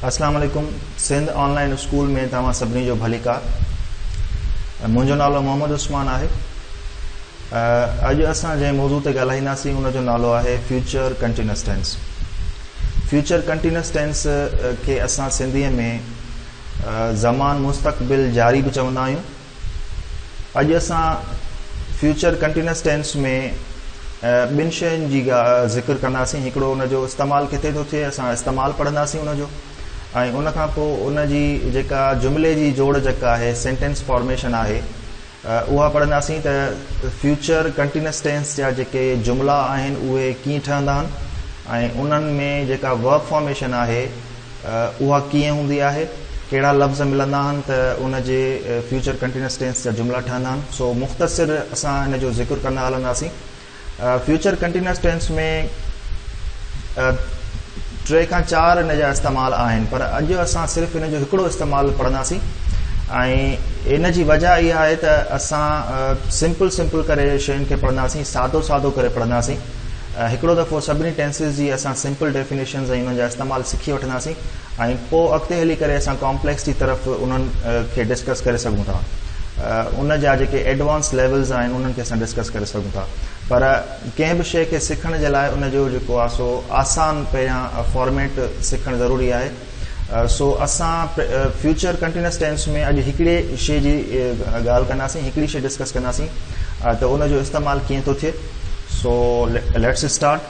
अस्सलाम वालेकुम। Sindh online school में तव्हां सभिनी जो भलीकार। मुंहिंजो नालो मोहम्मद उस्मान आहे। अॼु असां जंहिं मौज़ू ते ॻाल्हाईंदासीं उन जो नालो आहे future continuous tense. Future continuous tense खे असां सिंधीअ में ज़मान मुस्तक़बिल जारी बि चवंदा आहियूं। अॼु असां फ्यूचर कंटिन्यूअस टेंस में ॿिनि शयुनि जी ज़िक्र कंदासीं। हिकिड़ो उन जो इस्तेमालु किथे थो थिए, असां इस्तेमालु पढ़ंदासीं उन जो, ऐं उन खां पोइ उन जी जेका जुमिले जी जोड़ जेका आहे, सेंटेंस फॉर्मेशन आहे, उहा पढ़ंदासीं त फ्यूचर कंटिन्यूअस टेंस जा जेके जुमिला आहिनि उहे कीअं ठहंदा आहिनि, ऐं उन्हनि में जेका वर्ब फॉर्मेशन आहे उहा कीअं हूंदी आहे, कहिड़ा लफ़्ज़ मिलंदा आहिनि त उन जे फ्यूचर कंटिन्यूअस टेंस जा जुमिला ठहंदा आहिनि। सो मुख़्तसिर असां हिन जो ज़िक्र कंदा हलंदासीं। फ्यूचर कंटिन्यूअस टेंस में 3 खां 4 इन जा इस्तेमाल आहिनि, पर अॼु असां सिर्फ़ु इन जो हिकिड़ो इस्तेमालु पढ़ंदासीं। ऐं इन जी वजह इहा आहे त असां सिंपल करे शयुनि खे पढ़ंदासीं, सादो करे पढ़ंदासीं। हिकिड़ो दफ़ो सभिनी टेंसिस जी असां सिंपल डेफिनेशन्स ऐं उन्हनि जा इस्तेमालु सिखी वठंदासीं, ऐं पोइ अॻिते हली करे असां कॉम्प्लेक्स जी तरफ़ उन्हनि खे डिस्कस करे सघूं था। उन जा जेके एडवांस लेवल्स आहिनि उन्हनि खे असां डिस्कस करे सघूं था। पर कंहिं बि शइ खे सिखण जे लाइ उन जो जेको आहे सो आसान पहिरियां फॉर्मेट सिखणु ज़रूरी आहे। सो असां फ्यूचर कंटिन्यूअस टेंस में अॼु हिकिड़े शइ जी ॻाल्हि कंदासीं, हिकिड़ी शइ डिस्कस कंदासीं त उन जो इस्तेमालु कीअं थो थिए। So let's start.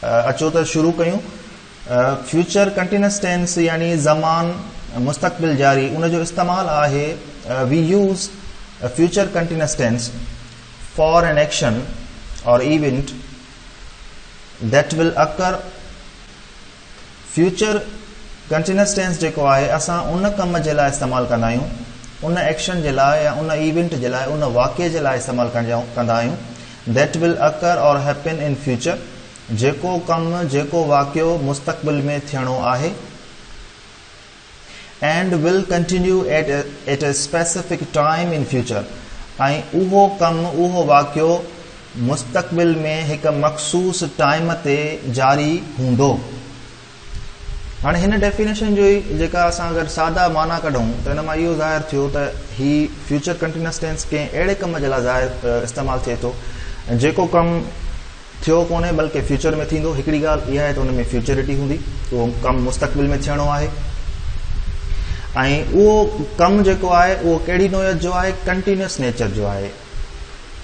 अचो त शुरू कयूं। फ्यूचर कंटिन्यूअस टेंस यानी ज़मान मुस्तक़बिल जारी, उन जो इस्तेमालु आहे we use future continuous tense for an action or event that will occur. Future continuous tense जेको आहे असां उन कम जे लाइ इस्तेमालु कंदा आहियूं, उन एक्शन जे लाइ या उन इवेंट जे लाइ, उन वाक़े जे लाइ इस्तेमालु कंदा आहियूं। that will occur or happen in future, जेको कम जेको वाक़ियो मुस्तक़बिल में थियणो आहे। and will continue at a specific time in future, ऐं उहो कमु उहो वाक़ियो मुस्तक़बिल में हिकु मख़सूस टाइम ते जारी हूंदो। हाणे हिन डेफिनेशन जो ई जेका असां अगरि सादा माना कढूं त हिन मां इहो ज़ाहिर थियो त ही फ्यूचर कंटिन्यूअस टेंस कंहिं अहिड़े कम जे लाइ इस्तेमालु थिए थो जेको कमु थियो कोन्हे बल्कि फ्यूचर में थींदो। हिकिड़ी ॻाल्हि इहा आहे त उन में फ्यूचरिटी हूंदी, उहो कमु मुस्तक़बिल में थियणो आहे। ऐं उहो कमु जेको आहे उहो कहिड़ी नोयत जो आहे, कंटिन्यूअस नेचर जो आहे,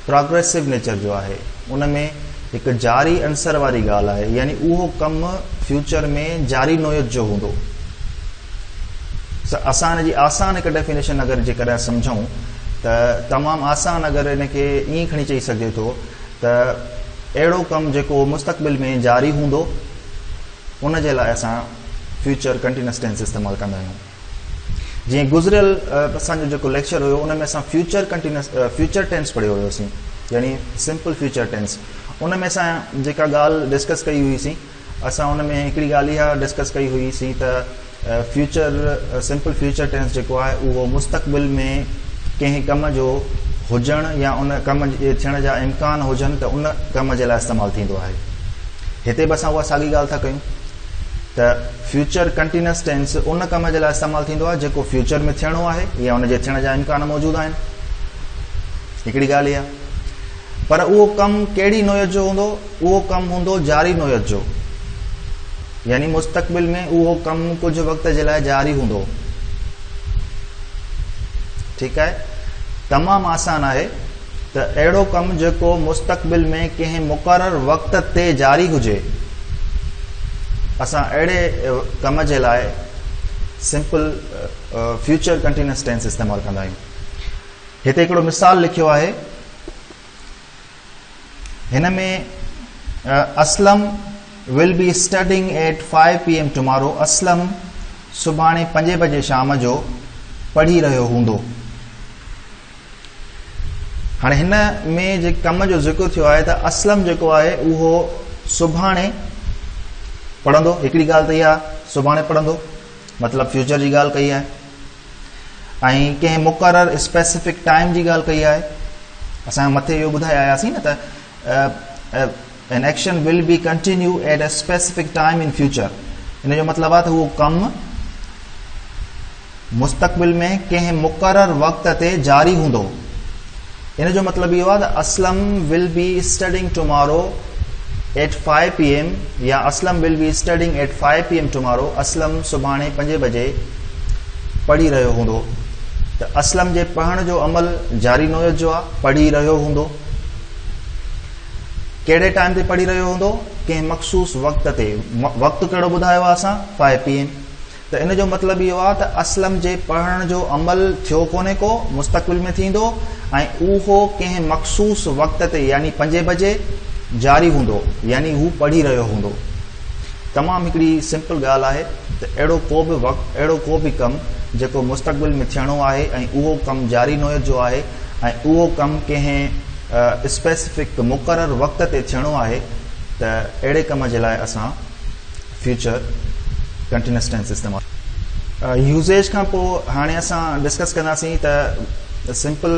प्रोग्रेसिव नेचर जो आहे। उन में हिकु जारी अंसर वारी ॻाल्हि आहे, यानी उहो कमु फ्यूचर में जारी नोयत जो हूंदो। असां हिन जी आसान हिकु डेफिनेशन अगरि जेकॾहिं सम्झूं त तमामु आसान अगरि हिन खे ईअं खणी चई सघे थो त अहिड़ो कमु जेको मुस्तक़बिल में जारी हूंदो, उन जे लाइ असां फ्यूचर कंटिन्यूअस टेंस इस्तेमालु कंदा आहियूं। जीअं गुज़िरियल असांजो जेको लेक्चर हुयो उन में असां फ्यूचर टेंस पढ़ियो हुयोसीं, यानी सिंपल फ्यूचर टेंस। उन में असां जेका ॻाल्हि डिस्कस कई हुईसीं, असां उन में हिकिड़ी ॻाल्हि इहा डिस्कस कई हुईसीं त सिंपल फ्यूचर टेंस जेको आहे उहो मुस्तक़बिल में कंहिं कम जो हुजणु या उन कम जे थियण जा इम्कान हुजनि त उन कम जे लाइ इस्तेमालु थींदो आहे। हिते बि असां उहा साॻी ॻाल्हि था कयूं त फ्यूचर कंटिन्यूअस टेंस उन कम जे लाइ इस्तेमालु थींदो आहे जेको फ्यूचर में थियणो आहे या उन जे थियण जा इम्कान मौजूदु आहिनि। हिकिड़ी ॻाल्हि इहा, पर उहो कमु कहिड़ी नोयत जो हूंदो, उहो कमु हूंदो जारी नोयत जो, यानी मुस्तक़बिल में उहो कमु कुझु वक़्त जे लाइ जारी हूंदो। ठीकु आहे, तमामु आसान आहे त अहिड़ो कमु जेको मुस्तक़बिल में कंहिं मुक़ररु वक़्त ते जारी हुजे, असां अहिड़े कम जे लाइ सिंपल फ्यूचर कंटिन्यूअस टेंस इस्तेमालु कंदा आहियूं। हिते हिकिड़ो मिसाल लिखियो आहे, हिन में Aslam will be studying at 5 PM tomorrow. Aslam सुभाणे 5 बजे शाम जो पढ़ी रहियो हूंदो। हाणे हिन में जे कम जो ज़िक्र थियो आहे त असलम जेको आहे उहो सुभाणे पढ़ंदो। हिकिड़ी ॻाल्हि त इहा, सुभाणे पढ़ंदो मतिलबु फ्यूचर जी ॻाल्हि कई आहे, ऐं कंहिं मुक़ररु स्पेसिफिक टाइम जी ॻाल्हि कई आहे। असां मथे इहो ॿुधाए आयासीं न त an action will be continue at a specific time in future, इन जो मतिलबु आहे त उहो कमु मुस्तक़बिल में कंहिं मुक़ररु वक़्त ते जारी हूंदो। इन जो मतिलबु इहो आहे त Aslam will be studying tomorrow at 5 PM या Aslam will be studying at 5 PM tomorrow. Aslam सुभाणे 5 बजे पढ़ी रहियो हूंदो। त असलम जे पढ़ण जो अमल जारी नोयत जो आहे, पढ़ी रहियो हूंदो। कहिड़े टाइम ते पढ़ी रहियो हूंदो? कंहिं मखसूस वक़्त ते। वक़्तु कहिड़ो ॿुधायो आहे असां? 5 PM। त इन जो मतिलबु इहो आहे त असलम जे पढ़ण जो अमल थियो कोन्हे को, मुस्तक़बिल में थींदो ऐं उहो कंहिं मखसूस वक़्त ते यानी 5 बजे जारी हूंदो, यानी हू पढ़ी रहियो हूंदो। तमामु हिकिड़ी सिंपल ॻाल्हि आहे त अहिड़ो को बि वक़्तु, अहिड़ो को बि कमु जेको मुस्तक़बिल में थियणो आहे ऐं उहो कमु जारी नोयत जो आहे ऐं उहो कमु कंहिं स्पेसिफिक मुक़ररु वक़्त ते थियणो आहे, त अहिड़े कम जे लाइ असां फ्यूचर कंटिन्यूअस टेंस इस्तेमालु। यूज़ेज खां पोइ हाणे असां डिस्कस कंदासीं त सिंपल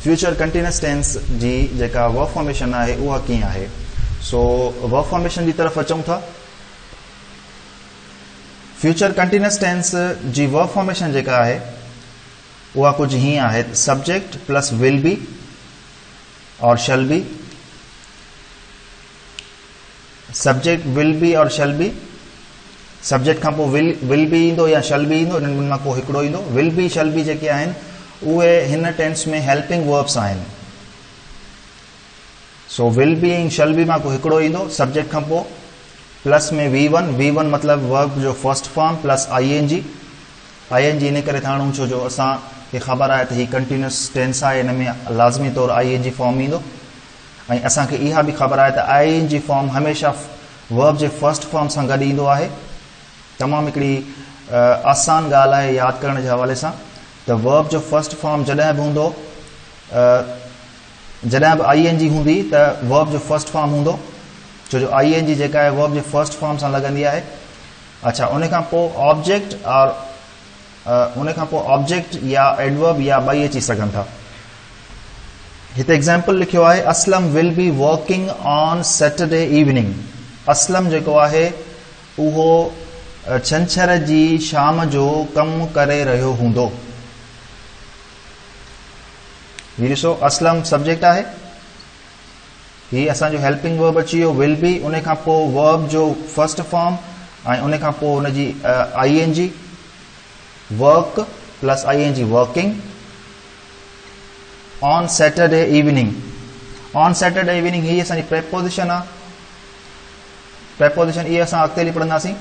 फ्यूचर कंटिन्यूअस टेंस जी जेका वर्ब फॉर्मेशन आहे उहा कीअं आहे। सो वर्ब फॉर्मेशन जी तरफ़ अचूं था। फ्यूचर कंटिन्यूअस टेंस जी वर्ब फॉर्मेशन जेका आहे उहा कुझु हीअं आहे, सब्जेक्ट प्लस विल बी और shall be. Subject will be और शैल बी। सब्जेक्ट खां पोइ विल बी ईंदो या शैल बी ईंदो, इन्हनि मां को हिकिड़ो ईंदो। विल बी शैल बी जेके आहिनि उहे हिन टेंस में हेल्पिंग वर्ब्स आहिनि। सो विल बी ऐं शैल बी मां को हिकिड़ो ईंदो। सब्जेक्ट खां पोइ प्लस में V1 मतिलबु वर्ब जो फर्स्ट फॉर्म प्लस ING। इन करे थाणूं छो जो असांखे ख़बर आहे त हीउ कंटिन्यूअस टेंस आहे, हिन में लाज़मी तौरु ING फॉर्म ईंदो ऐं असांखे इहा बि ख़बर आहे त ING फॉर्म हमेशह वर्ब जे फर्स्ट फॉर्म सां गॾु ईंदो आहे। तमामु हिकिड़ी आसान ॻाल्हि आहे यादि करण जे हवाले सां त वर्ब जो फर्स्ट फॉर्म जॾहिं बि हूंदो, जॾहिं बि ING हूंदी त वर्ब जो फर्स्ट फॉर्म हूंदो, छो जो ING जेका आहे वर्ब जे फर्स्ट फॉर्म सां लॻंदी आहे। अच्छा, उन खां पोइ ऑब्जेक्ट और उन खां पोइ ऑब्जेक्ट या एडवर्ब या ॿई अची सघनि था। हिते एग्जाम्पल लिखियो आहे, Aslam will B working on Saturday evening. Aslam जेको आहे उहो छंछर जी शाम जो कमु करे रहियो हूंदो। ॾिसो, असलम सब्जेक्ट आहे, ही असांजो हेल्पिंग वर्ब अची वियो विल बी, उन खां पोइ वर्ब जो फर्स्ट फॉर्म ऐं उन खां पोइ हुनजी ING work plus ING working on Saturday evening. On Saturday evening he असांजी प्रेपोजिशन आहे। प्रेपोजिशन इहे असां अॻिते पढ़ंदासीं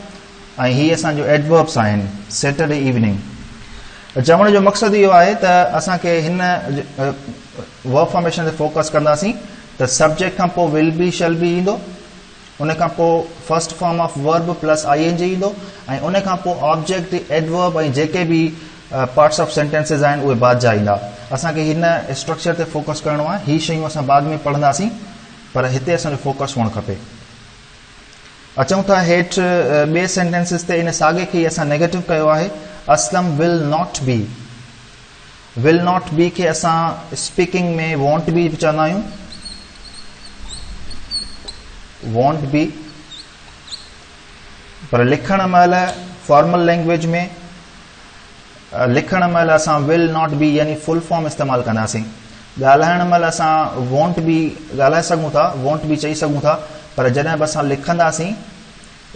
ऐं ही असांजो एडवर्ब्स आहिनि सैटरडे इवनिंग। चवण जो मक़सदु इहो आहे त असांखे हिन वर्ब फॉर्मेशन ते फोकस कंदासीं त सब्जेक्ट खां पोइ विल बी शैल बी ईंदो, उन खां पोइ first form of verb plus ING ईंदो ऐं उन खां पोइ ऑब्जेक्ट एडवर्ब ऐं जेके बि पार्ट्स ऑफ सेंटेंसिस आहिनि उहे बाद जा ईंदा। असांखे हिन स्ट्रक्चर ते फोकस करणो आहे। ही शयूं असां बाद में पढ़ंदासीं, पर हिते असांजो फोकस हुअणु खपे। अचूं था हेठि ॿिए सेंटेंसिस ते। इन साॻे खे असां नेगेटिव कयो आहे। Aslam will not be. Will not be खे असां स्पीकिंग में वॉन्ट बी चवंदा आहियूं। वॉन्ट बी, पर लिखण महिल फॉर्मल लैंग्वेज में लिखण महिल असां विल नॉट बी यानी फुल फॉर्म इस्तेमालु कंदासीं। ॻाल्हाइण महिल असां वॉन्ट बी ॻाल्हाए सघूं था, वॉन्ट बी चई सघूं था, पर जॾहिं बि असां लिखंदासीं,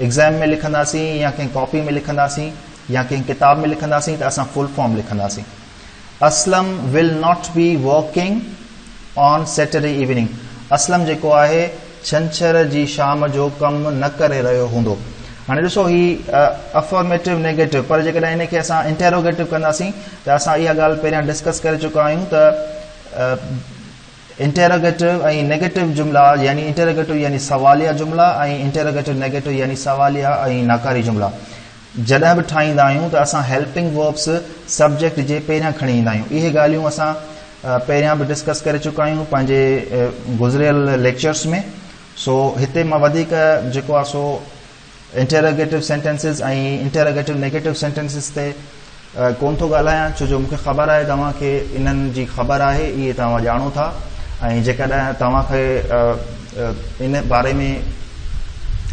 एग्ज़ाम में लिखंदासीं या कंहिं कॉपी में लिखंदासीं या कंहिं किताब में लिखंदासीं त असां फुल फॉर्म लिखंदासीं। Aslam will not be working on Saturday evening. Aslam जेको आहे छंछर जी शाम जो कमु न करे रहियो हूंदो। हाणे ॾिसो, ही अफर्मेटिव नेगेटिव, पर जेकॾहिं इनखे असां इंटेरोगेटिव कंदासीं त असां इहा ॻाल्हि पहिरियां डिस्कस करे चुका आहियूं त इंटेरोगेटिव ऐं नेगेटिव जुमला यानी इंटेरोगेटिव यानी सवालिया जुमला ऐं इंटेरोगेटिव नेगेटिव यानी सवालिया ऐं नाकारी जुमला जॾहिं बि ठाहींदा आहियूं त असां हेल्पिंग वर्ब्स सब्जेक्ट जे पहिरियां खणी ईंदा आहियूं। इहे ॻाल्हियूं असां पहिरियां बि डिस्कस करे चुका आहियूं पंहिंजे गुज़िरियल लेक्चर्स में। सो हिते मां वधीक जेको आहे सो इंटेरोगेटिव सेंटेंसिस ऐं इंटेरोगेटिव नेगेटिव सेंटेंसिस ते कोन थो ॻाल्हायां, छो जो मूंखे ख़बर आहे तव्हांखे इन्हनि जी ख़बर आहे, इहे तव्हां ॼाणो था ऐं जेकॾहिं तव्हांखे इन बारे में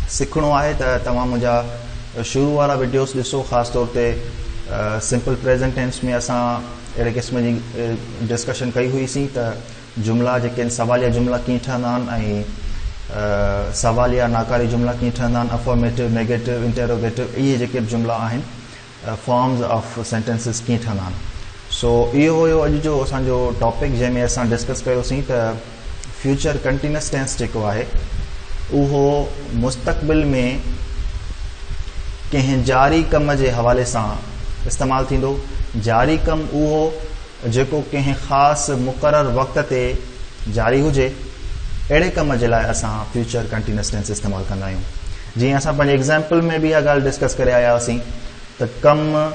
सिखणो आहे त तव्हां मुंहिंजा शुरू वारा वीडियोस ॾिसो, ख़ासि तौर ते सिंपल प्रेजेंट टेंस में असां अहिड़े क़िस्म जी डिस्कशन कई हुईसीं त जुमिला जेके आहिनि सवालिया जुमिला कीअं ठहंदा आहिनि ऐं सवालिया नाकारी जुमिला कीअं ठहंदा आहिनि, अफर्मेटिव, नेगेटिव, इंटेरोगेटिव, इहे जेके जुमिला आहिनि फॉर्म्स ऑफ सेंटेंसिस कीअं ठहंदा आहिनि। सो इहो हुयो अॼु जो असांजो टॉपिक, जंहिंमें असां डिस्कस कयोसीं त फ्यूचर कंटिन्यूअस टेंस जेको आहे उहो मुस्तक़बिल में कंहिं जारी कम जे हवाले सां इस्तेमालु थींदो। जारी कम उहो जेको कंहिं ख़ासि मुक़ररु वक़्त ते जारी हुजे, अहिड़े कम जे लाइ असां फ्यूचर कंटिन्यूअस टेंस इस्तेमालु कंदा आहियूं। जीअं असां पंहिंजे एग्ज़ाम्पल में बि इहा ॻाल्हि डिस्कस करे आया हुआसीं त कमु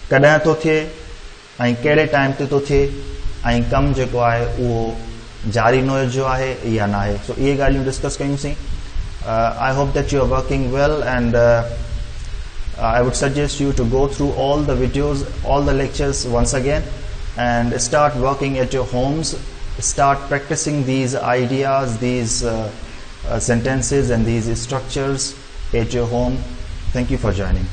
कॾहिं थो थिए ऐं कहिड़े टाइम ते थो थिए ऐं कमु जेको आहे उहो जारी नोयत जो आहे या न आहे। सो इहे ॻाल्हियूं डिस्कस कयूंसीं। I hope that you are working well and I would suggest you to go through all the videos, all the lectures once again and start working at your homes. Start practicing these ideas, these sentences and these structures at your home. Thank you for joining.